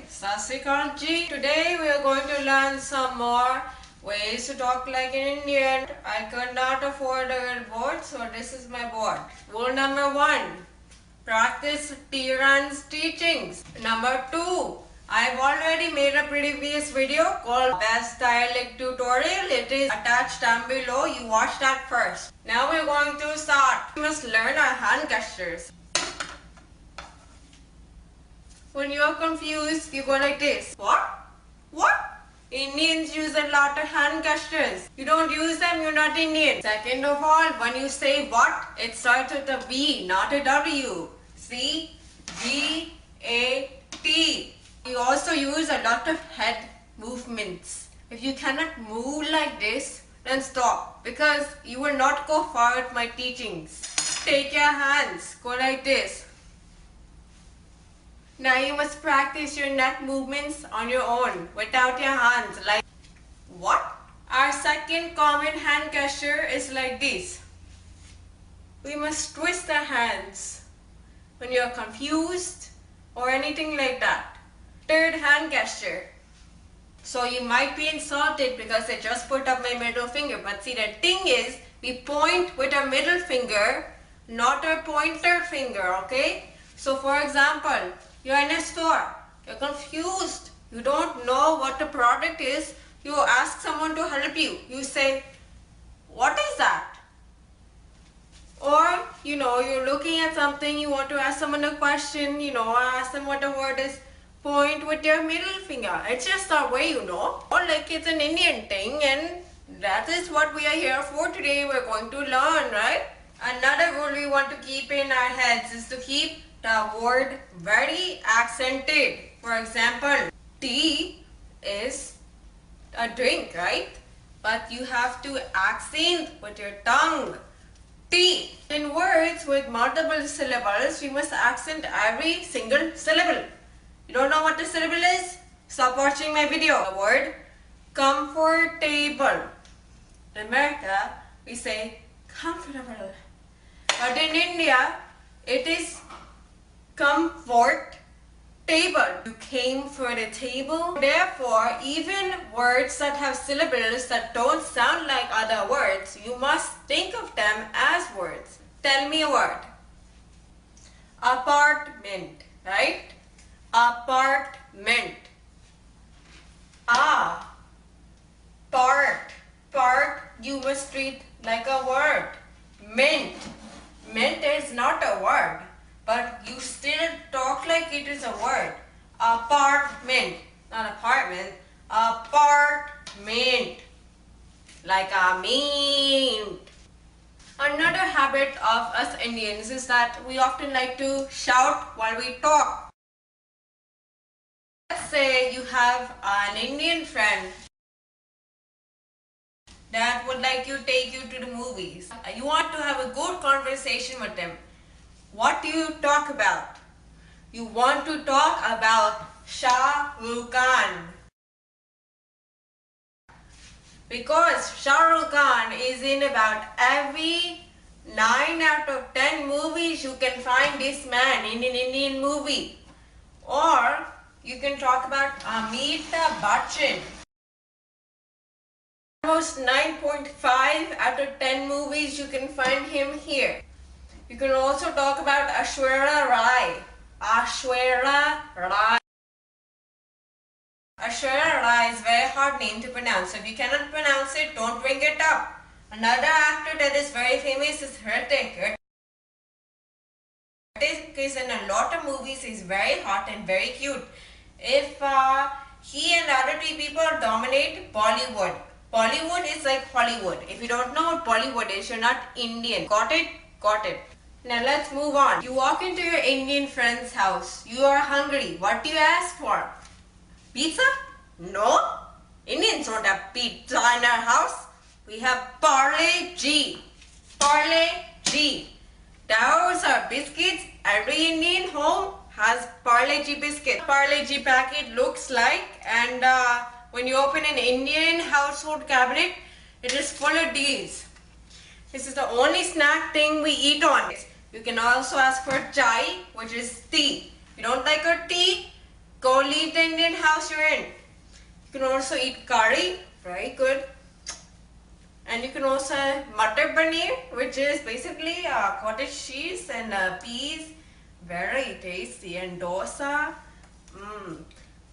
Sat Sri Akal ji. Today we are going to learn some more ways to talk like an Indian. I could not afford a board, so this is my board. Rule number 1. Practice Tiran's teachings. Number 2. I've already made a previous video called Best Dialect Tutorial. It is attached down below. You watch that first. Now we're going to start. We must learn our hand gestures. When you're confused, you go like this. What? What? Indians use a lot of hand gestures. You don't use them, you're not Indian. Second of all, when you say what, it starts with a V, not a W. C, V, A, T. You also use a lot of head movements. If you cannot move like this, then stop, because you will not go far with my teachings. Take your hands, go like this. Now you must practice your neck movements on your own, without your hands, like what? Our second common hand gesture is like this. We must twist our hands when you're confused or anything like that. Third hand gesture. So you might be insulted because I just put up my middle finger, but see, the thing is, we point with our middle finger, not our pointer finger, okay? So for example, you're in a store, you're confused, you don't know what the product is, you ask someone to help you. You say, what is that? Or, you're looking at something, you want to ask someone a question, ask them what the word is, point with your middle finger. It's just our way, Or like it's an Indian thing, and that is what we are here for today. We're going to learn, right? Another rule we want to keep in our heads is to keep the word very accented. For example, tea is a drink, right? But you have to accent with your tongue. Tea. In words with multiple syllables, we must accent every single syllable. You don't know what the syllable is? Stop watching my video. The word comfortable. In America, we say comfortable. But in India, it is comfort table. You came for the table. Therefore, even words that have syllables that don't sound like other words, you must think of them as words. Tell me a word. Apartment, right? Apartment. Part, you must treat like a word. Mint. Mint is not a word, but you still talk like it is a word. Apartment, not apartment, apartment, like a mint. Another habit of us Indians is that we often like to shout while we talk. Let's say you have an Indian friend that would like to take you to the movies. You want to have a good conversation with them. What do you talk about? You want to talk about Shah Rukh Khan. Because Shah Rukh Khan is in about every 9 out of 10 movies you can find this man in an Indian movie. Or you can talk about Amitabh Bachchan. Almost 9.5 out of 10 movies you can find him here. You can also talk about Aishwarya Rai. Aishwarya Rai. Aishwarya Rai is a very hard name to pronounce. If you cannot pronounce it, don't bring it up. Another actor that is very famous is Hrithik. Hrithik is in a lot of movies. He's very hot and very cute. If he and other three people dominate Bollywood. Bollywood is like Hollywood. If you don't know what Bollywood is, you're not Indian. Got it? Got it. Now let's move on. You walk into your Indian friend's house. You are hungry. What do you ask for? Pizza? No. Indians don't have pizza in our house. We have Parle G. Parle G. Those are biscuits. Every Indian home has Parle G biscuit. Parle G packet looks like, and when you open an Indian household cabinet, it is full of these. This is the only snack thing we eat on. You can also ask for chai, which is tea. You don't like our tea? Go leave the Indian house you're in. You can also eat curry, very good. And you can also have matar paneer, which is basically cottage cheese and peas, very tasty, and dosa.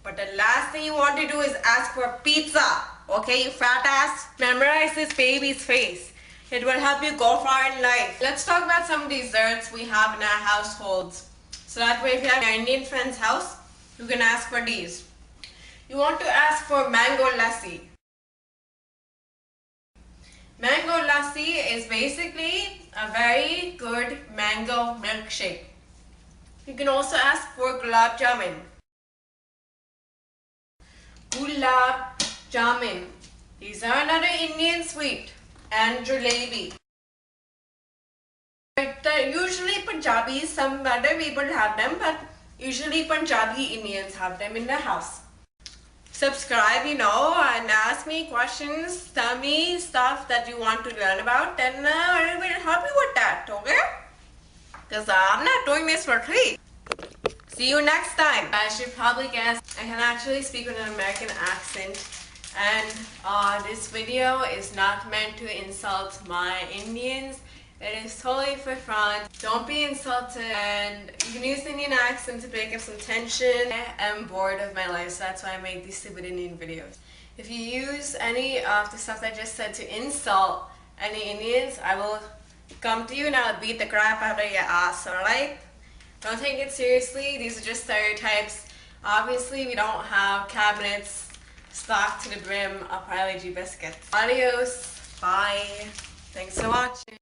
But the last thing you want to do is ask for pizza. Okay, you fat ass. Memorize this baby's face. It will help you go far in life. Let's talk about some desserts we have in our households. So that way, if you have an Indian friend's house, you can ask for these. You want to ask for mango lassi. Mango lassi is basically a very good mango milkshake. You can also ask for gulab jamun. Gulab jamun. These are another Indian sweet. And jalebi. Usually Punjabis, some other people have them, but usually Punjabi Indians have them in the house. Subscribe, and ask me questions, tell me stuff that you want to learn about, and I will help you with that, okay? Because I'm not doing this for free. See you next time. I should probably guess I can actually speak with an American accent, and this video is not meant to insult my Indians. It is totally for fun. Don't be insulted, and you can use the Indian accent to break up some tension. I am bored of my life, so that's why I make these stupid Indian videos. If you use any of the stuff I just said to insult any Indians, I will come to you and I'll beat the crap out of your ass, alright? Don't take it seriously, these are just stereotypes. Obviously, we don't have cabinets stocked to the brim of Parle-G biscuits. Adios, bye, thanks for watching.